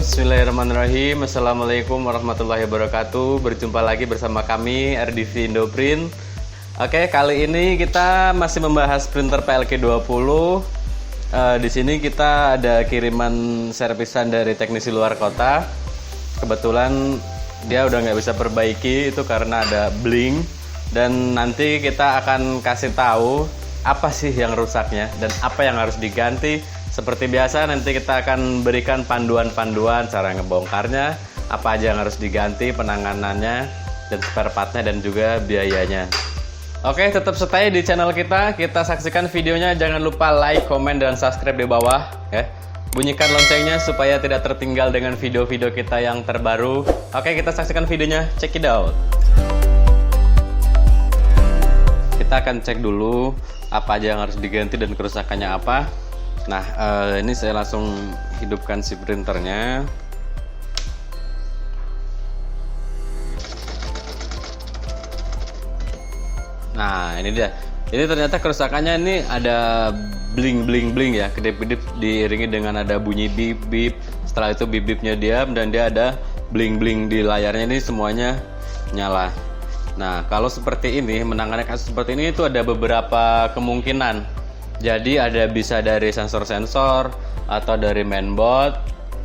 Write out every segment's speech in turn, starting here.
Bismillahirrahmanirrahim. Assalamualaikum warahmatullahi wabarakatuh. Berjumpa lagi bersama kami RDV Indoprint. Oke, kali ini kita masih membahas printer PLK20. Di sini kita ada kiriman servisan dari teknisi luar kota. Kebetulan dia udah nggak bisa perbaiki itu karena ada bling. Dan nanti kita akan kasih tahu apa sih yang rusaknya dan apa yang harus diganti. Seperti biasa nanti kita akan berikan panduan-panduan cara ngebongkarnya, apa aja yang harus diganti, penanganannya, dan spare partnya dan juga biayanya. Oke, tetap stay di channel kita saksikan videonya, jangan lupa like, komen, dan subscribe di bawah ya. Bunyikan loncengnya supaya tidak tertinggal dengan video-video kita yang terbaru. Oke, kita saksikan videonya, check it out. Kita akan cek dulu apa aja yang harus diganti dan kerusakannya apa. Nah, ini saya langsung hidupkan si printernya. Nah, ini dia. Ini ternyata kerusakannya ini ada bling ya, kedip-kedip diiringi dengan ada bunyi bip. Setelah itu bip-bipnya diam dan dia ada bling di layarnya, ini semuanya nyala. Nah, kalau seperti ini, menangani kasus seperti ini itu ada beberapa kemungkinan. Jadi ada bisa dari sensor-sensor atau dari mainboard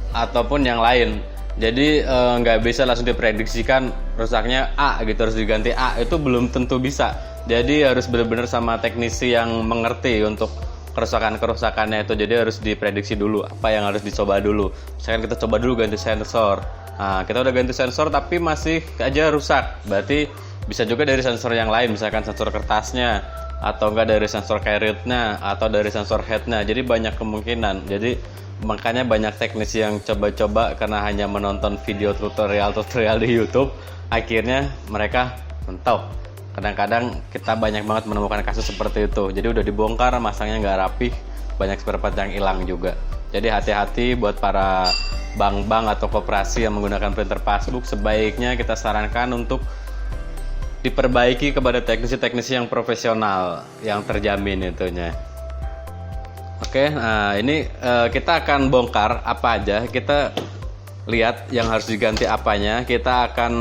ataupun yang lain. Jadi nggak bisa langsung diprediksikan rusaknya A gitu harus diganti A, itu belum tentu bisa. Jadi harus benar-benar sama teknisi yang mengerti untuk kerusakannya itu. Jadi harus diprediksi dulu apa yang harus dicoba dulu. Misalkan kita coba dulu ganti sensor. Nah, kita udah ganti sensor tapi masih aja rusak. Berarti bisa juga dari sensor yang lain, misalkan sensor kertasnya, atau enggak dari sensor carrier-nya, atau dari sensor head-nya. Jadi banyak kemungkinan. Jadi makanya banyak teknisi yang coba-coba karena hanya menonton video tutorial di YouTube, akhirnya mereka mentok. Kadang-kadang kita banyak banget menemukan kasus seperti itu. Jadi udah dibongkar, masangnya nggak rapih, banyak spare part yang hilang juga. Jadi hati-hati buat para bank-bank atau koperasi yang menggunakan printer passbook, sebaiknya kita sarankan untuk diperbaiki kepada teknisi-teknisi yang profesional, yang terjamin itunya. Oke, nah ini kita akan bongkar apa aja, kita lihat yang harus diganti apanya. Kita akan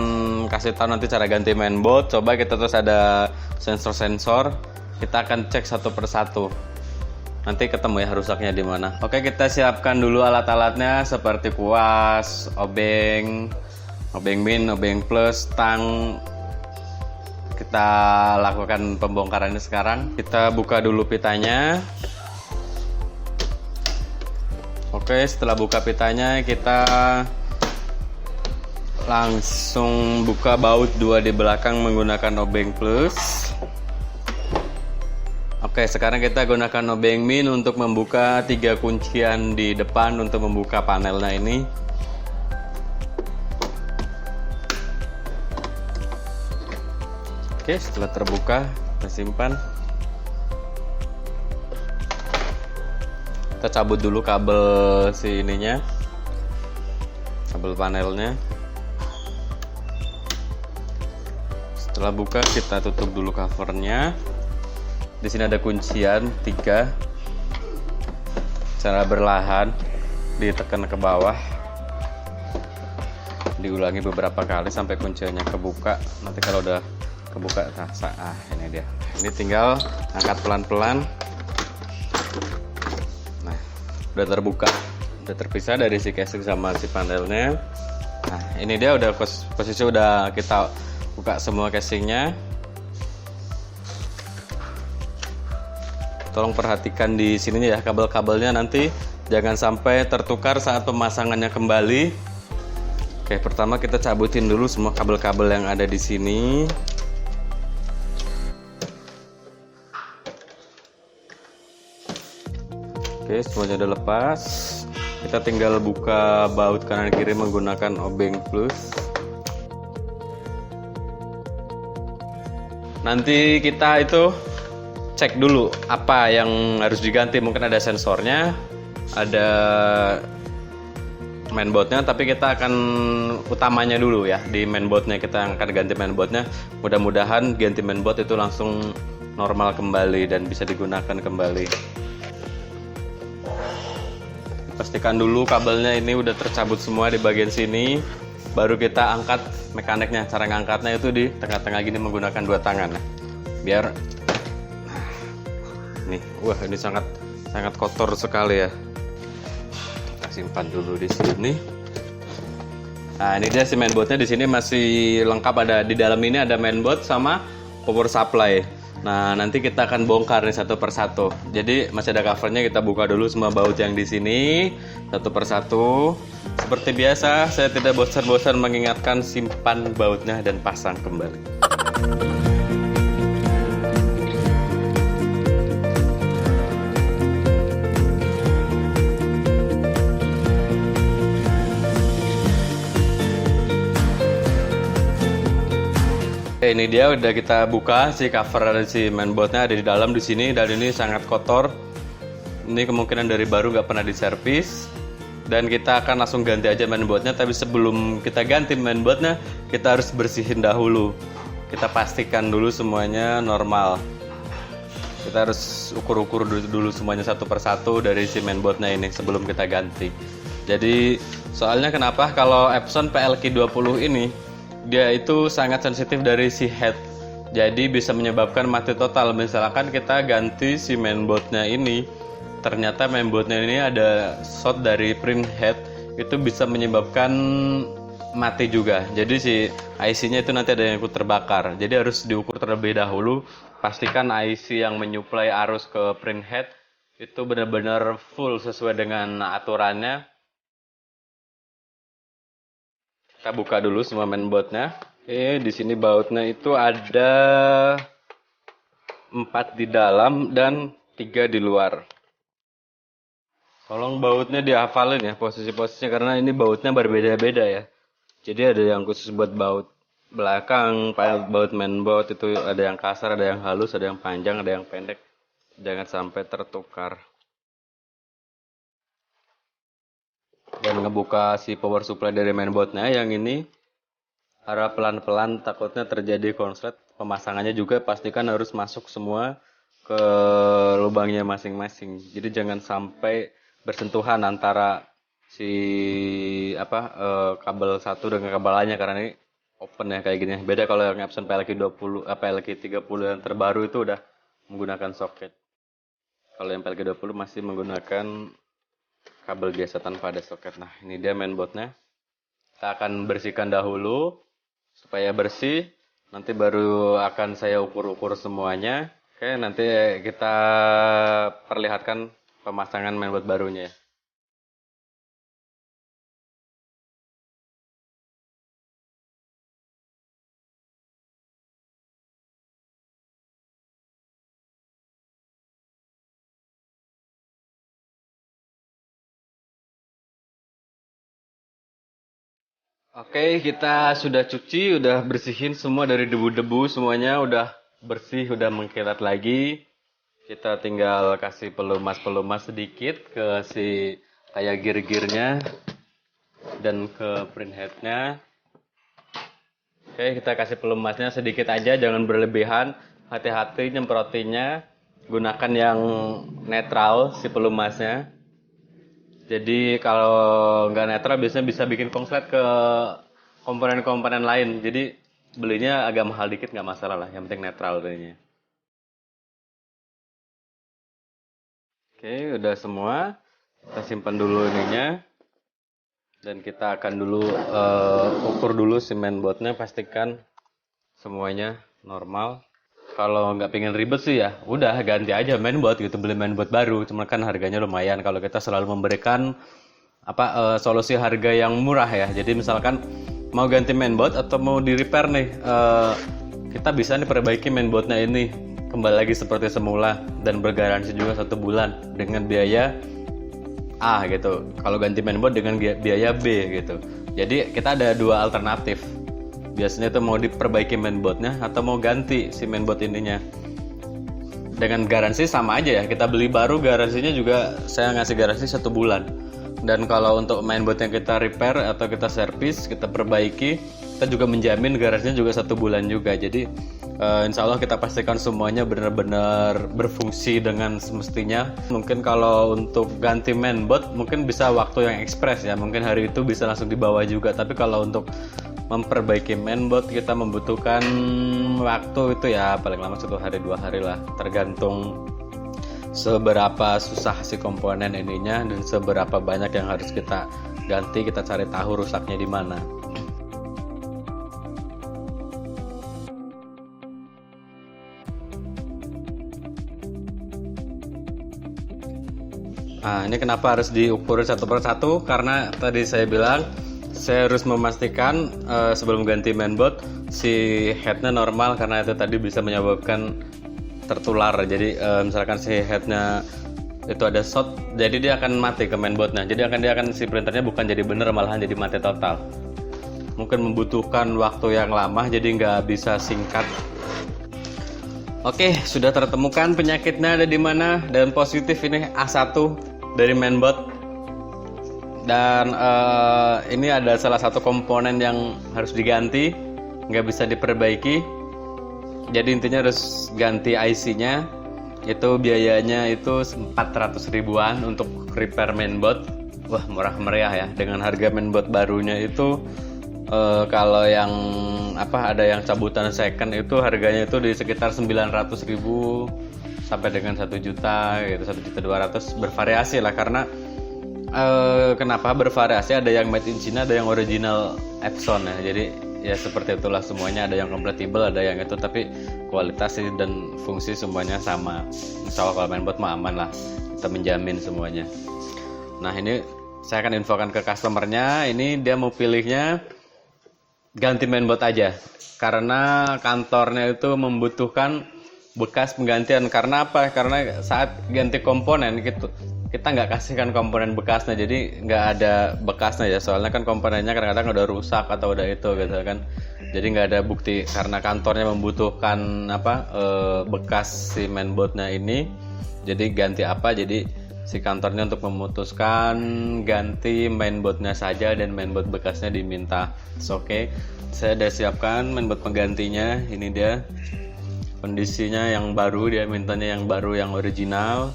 kasih tahu nanti cara ganti mainboard. Coba kita terus ada sensor-sensor, kita akan cek satu persatu. Nanti ketemu ya rusaknya di mana. Oke, kita siapkan dulu alat-alatnya seperti kuas, obeng min, obeng plus, tang. Kita lakukan pembongkarannya sekarang. Kita buka dulu pitanya. Oke, setelah buka pitanya kita langsung buka baut 2 di belakang menggunakan obeng plus. Oke, sekarang kita gunakan obeng min untuk membuka 3 kuncian di depan untuk membuka panelnya ini. Oke, setelah terbuka, kita simpan. Kita cabut dulu kabel si ininya, kabel panelnya. Setelah buka, kita tutup dulu covernya. Di sini ada kuncian 3. Cara berlahan, ditekan ke bawah, diulangi beberapa kali sampai kunciannya kebuka. Nanti kalau udah kebuka, ini dia. Ini tinggal angkat pelan-pelan. Nah, udah terbuka, udah terpisah dari si casing sama si panelnya. Nah, ini dia udah posisi udah kita buka semua casingnya. Tolong perhatikan di sininya ya, kabel-kabelnya nanti jangan sampai tertukar saat pemasangannya kembali. Oke, pertama kita cabutin dulu semua kabel-kabel yang ada di sini. Oke, semuanya udah lepas. Kita tinggal buka baut kanan kiri menggunakan obeng plus. Nanti kita itu cek dulu apa yang harus diganti. Mungkin ada sensornya, ada mainboardnya, tapi kita akan utamanya dulu ya. Di mainboardnya kita akan ganti mainboardnya. Mudah-mudahan ganti mainboard itu langsung normal kembali dan bisa digunakan kembali. pastikan dulu kabelnya ini udah tercabut semua di bagian sini, baru kita angkat mekaniknya. Cara ngangkatnya itu di tengah-tengah gini menggunakan dua tangan. Nah, biar nih, wah ini sangat kotor sekali ya. Kita simpan dulu di sini. Nah, ini dia si mainboardnya. Di sini masih lengkap, ada di dalam ini ada mainboard sama power supply. Nah, nanti kita akan bongkar nih satu persatu. Jadi masih ada covernya, kita buka dulu semua baut yang di sini satu persatu. Seperti biasa, saya tidak bosan-bosan mengingatkan, simpan bautnya dan pasang kembali. Ini dia udah kita buka, si cover dari si mainboardnya ada di dalam di sini, dan ini sangat kotor. Ini kemungkinan dari baru, nggak pernah diservis. Dan kita akan langsung ganti aja mainboardnya. Tapi sebelum kita ganti mainboardnya, kita harus bersihin dahulu. Kita pastikan dulu semuanya normal. Kita harus ukur-ukur dulu semuanya satu persatu dari si mainboardnya ini sebelum kita ganti. Jadi soalnya kenapa kalau Epson PLK20 ini dia itu sangat sensitif dari si head, jadi bisa menyebabkan mati total. Misalkan kita ganti si mainboardnya ini, ternyata mainboardnya ini ada short dari print head, itu bisa menyebabkan mati juga. Jadi si IC-nya itu nanti ada yang ikut terbakar. Jadi harus diukur terlebih dahulu, pastikan IC yang menyuplai arus ke print head itu benar-benar full sesuai dengan aturannya. Kita buka dulu semua mainboardnya. Oke, di sini bautnya itu ada 4 di dalam dan 3 di luar. Tolong bautnya dihafalin ya posisi-posisinya, karena ini bautnya berbeda-beda ya. Jadi ada yang khusus buat baut belakang, baut mainboard itu ada yang kasar, ada yang halus, ada yang panjang, ada yang pendek. Jangan sampai tertukar. Dan ngebuka si power supply dari mainboardnya yang ini harap pelan-pelan, takutnya terjadi konslet. Pemasangannya juga pastikan harus masuk semua ke lubangnya masing-masing. Jadi jangan sampai bersentuhan antara si kabel satu dengan kabel lainnya, karena ini open ya kayak gini. Beda kalau yang Epson PLK20 PLK30 yang terbaru itu udah menggunakan soket. Kalau yang PLK20 masih menggunakan kabel biasa tanpa ada soket. Nah, ini dia mainboardnya. Kita akan bersihkan dahulu supaya bersih. Nanti baru akan saya ukur-ukur semuanya. Oke, nanti kita perlihatkan pemasangan mainboard barunya. Oke, kita sudah cuci, udah bersihin semua dari debu-debu, semuanya udah bersih, udah mengkilat lagi. Kita tinggal kasih pelumas-pelumas sedikit ke si kayak gear-gearnya dan ke print headnya. Oke, kita kasih pelumasnya sedikit aja, jangan berlebihan. Hati-hati nyemprotinnya, gunakan yang netral si pelumasnya. Jadi kalau nggak netral biasanya bisa bikin konslet ke komponen-komponen lain. Jadi belinya agak mahal dikit nggak masalah lah, yang penting netral kayaknya. Oke, udah semua. Kita simpan dulu ininya. Dan kita akan dulu ukur dulu si mainboardnya, pastikan semuanya normal. Kalau nggak pengen ribet sih ya, udah ganti aja mainboard gitu, beli mainboard baru. Cuma kan harganya lumayan kalau kita selalu memberikan solusi harga yang murah ya. Jadi misalkan mau ganti mainboard atau mau di repair nih, kita bisa nih perbaiki mainboardnya ini kembali lagi seperti semula dan bergaransi juga 1 bulan dengan biaya A gitu. Kalau ganti mainboard dengan biaya B gitu. Jadi kita ada 2 alternatif. Biasanya itu mau diperbaiki mainboardnya atau mau ganti si mainboard ininya. Dengan garansi sama aja ya, kita beli baru garansinya juga saya ngasih garansi 1 bulan. Dan kalau untuk mainboard yang kita repair atau kita servis, kita perbaiki, kita juga menjamin garansinya juga 1 bulan juga. Jadi Insya Allah kita pastikan semuanya benar-benar berfungsi dengan semestinya. Mungkin kalau untuk ganti mainboard mungkin bisa waktu yang ekspres ya, mungkin hari itu bisa langsung dibawa juga. Tapi kalau untuk memperbaiki mainboard kita membutuhkan waktu itu ya paling lama 1 hari 2 hari lah, tergantung seberapa susah si komponen ininya dan seberapa banyak yang harus kita ganti. Kita cari tahu rusaknya di mana. Nah, ini kenapa harus diukur satu persatu? Karena tadi saya bilang saya harus memastikan sebelum ganti mainboard si headnya normal, karena itu tadi bisa menyebabkan tertular. Jadi misalkan si headnya itu ada short, jadi dia akan mati ke mainboardnya. Jadi dia akan si printernya bukan jadi bener, malahan jadi mati total. Mungkin membutuhkan waktu yang lama, jadi nggak bisa singkat. Oke, sudah tertemukan penyakitnya ada di mana, dan positif ini A1 dari mainboard. Dan ini ada salah satu komponen yang harus diganti, nggak bisa diperbaiki. Jadi intinya harus ganti IC-nya. Itu biayanya itu 400 ribuan untuk repair mainboard. Wah, murah meriah ya. Dengan harga mainboard barunya itu kalau yang ada yang cabutan second itu harganya itu di sekitar 900 ribu sampai dengan 1 juta gitu, 1.200.000, bervariasi lah. Karena kenapa bervariasi, ada yang made in China, ada yang original Epson ya. Jadi ya seperti itulah, semuanya ada yang compatible, ada yang itu, tapi kualitas dan fungsi semuanya sama. Insya Allah kalau mainboard mah aman lah, kita menjamin semuanya. Nah, ini saya akan infokan ke customernya, ini dia mau pilihnya ganti mainboard aja, karena kantornya itu membutuhkan bekas penggantian. Karena apa? Karena saat ganti komponen gitu, kita nggak kasihkan komponen bekasnya, jadi nggak ada bekasnya ya, soalnya kan komponennya kadang-kadang udah rusak atau udah itu gitu kan, jadi nggak ada bukti. Karena kantornya membutuhkan bekas si mainboardnya ini, jadi ganti apa, jadi si kantornya untuk memutuskan ganti mainboardnya saja dan mainboard bekasnya diminta. Oke, saya udah siapkan mainboard penggantinya. Ini dia kondisinya yang baru, dia mintanya yang baru, yang original.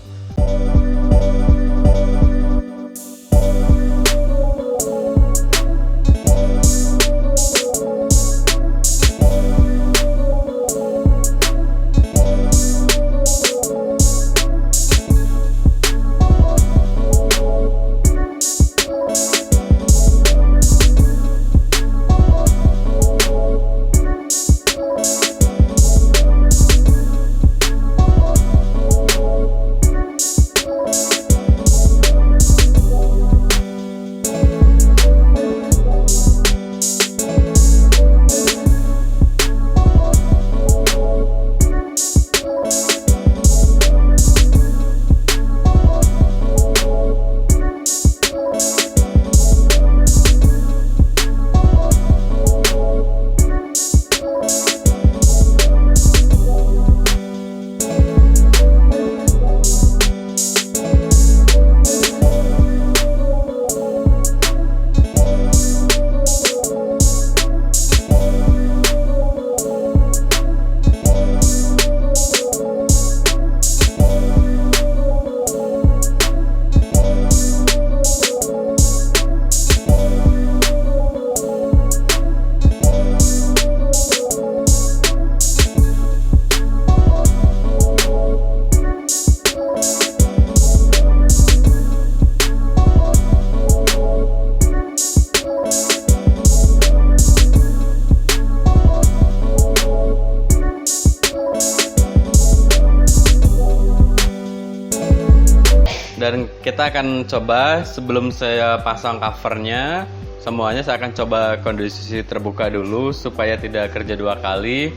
Dan kita akan coba, sebelum saya pasang covernya semuanya, saya akan coba kondisi terbuka dulu supaya tidak kerja 2 kali.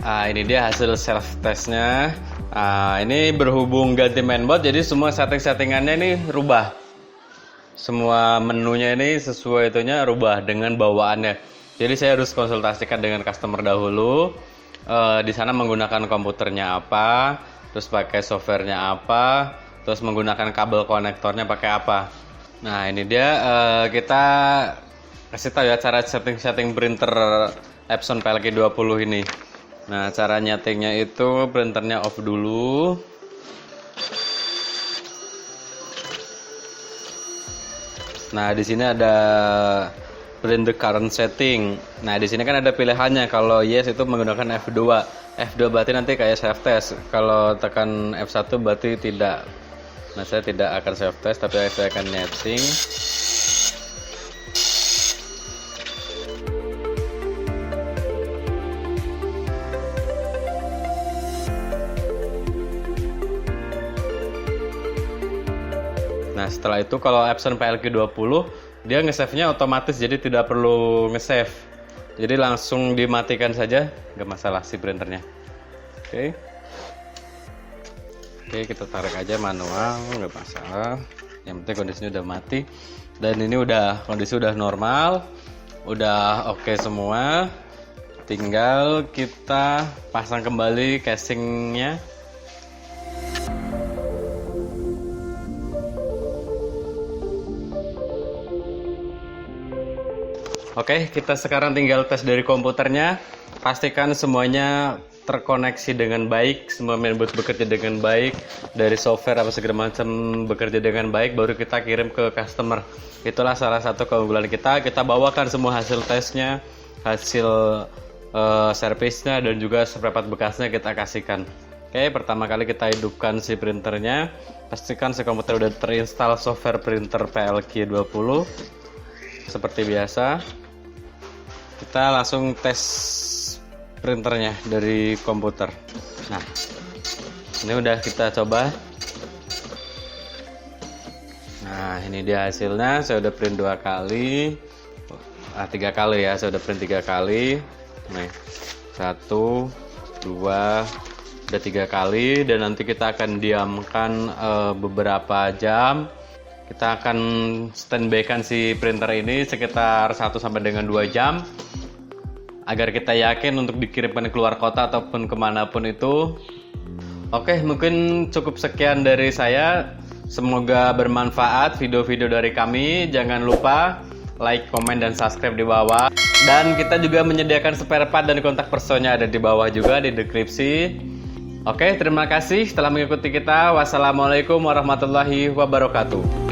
Ini dia hasil self testnya. Ini berhubung ganti mainboard, jadi semua settingannya ini rubah. Semua menunya ini sesuai itunya rubah dengan bawaannya. Jadi saya harus konsultasikan dengan customer dahulu. Di sana menggunakan komputernya apa, terus pakai softwarenya apa, terus menggunakan kabel konektornya pakai apa. Nah, ini dia kita kasih tahu ya cara setting printer Epson PLK 20 ini. Nah, cara nyetingnya itu printernya off dulu. Nah, di sini ada print the current setting. Nah, di sini kan ada pilihannya. Kalau yes itu menggunakan F2. F2 berarti nanti kayak save test. Kalau tekan F1 berarti tidak. Nah, saya tidak akan save test, tapi saya akan nyeting. Nah, setelah itu kalau Epson PLK 20 dia nge-save-nya otomatis, jadi tidak perlu nge-save. Jadi langsung dimatikan saja, nggak masalah si printernya. Oke. Oke, kita tarik aja manual, nggak masalah. Yang penting kondisinya udah mati. Dan ini kondisi udah normal, udah oke semua. Tinggal kita pasang kembali casingnya. Oke, kita sekarang tinggal tes dari komputernya. Pastikan semuanya terkoneksi dengan baik, semua mainboard bekerja dengan baik, dari software apa segala macam bekerja dengan baik, baru kita kirim ke customer. Itulah salah satu keunggulan kita. Kita bawakan semua hasil tesnya, hasil servisnya, dan juga seperempat bekasnya kita kasihkan. Oke, pertama kali kita hidupkan si printernya. Pastikan si komputer udah terinstall software printer PLK 20 seperti biasa. Kita langsung tes printernya dari komputer. Nah, ini udah kita coba. Nah, ini dia hasilnya. Saya udah print 2 kali. 3 kali ya, saya udah print 3 kali. Nih, 1, 2, udah 3 kali. Dan nanti kita akan diamkan beberapa jam. Kita akan standby-kan si printer ini sekitar 1 sampai dengan 2 jam agar kita yakin untuk dikirimkan keluar kota ataupun kemanapun itu. Oke, mungkin cukup sekian dari saya. Semoga bermanfaat video-video dari kami. Jangan lupa like, komen, dan subscribe di bawah. Dan kita juga menyediakan spare part dan kontak personnya ada di bawah juga di deskripsi. Oke, terima kasih telah mengikuti kita. Wassalamualaikum warahmatullahi wabarakatuh.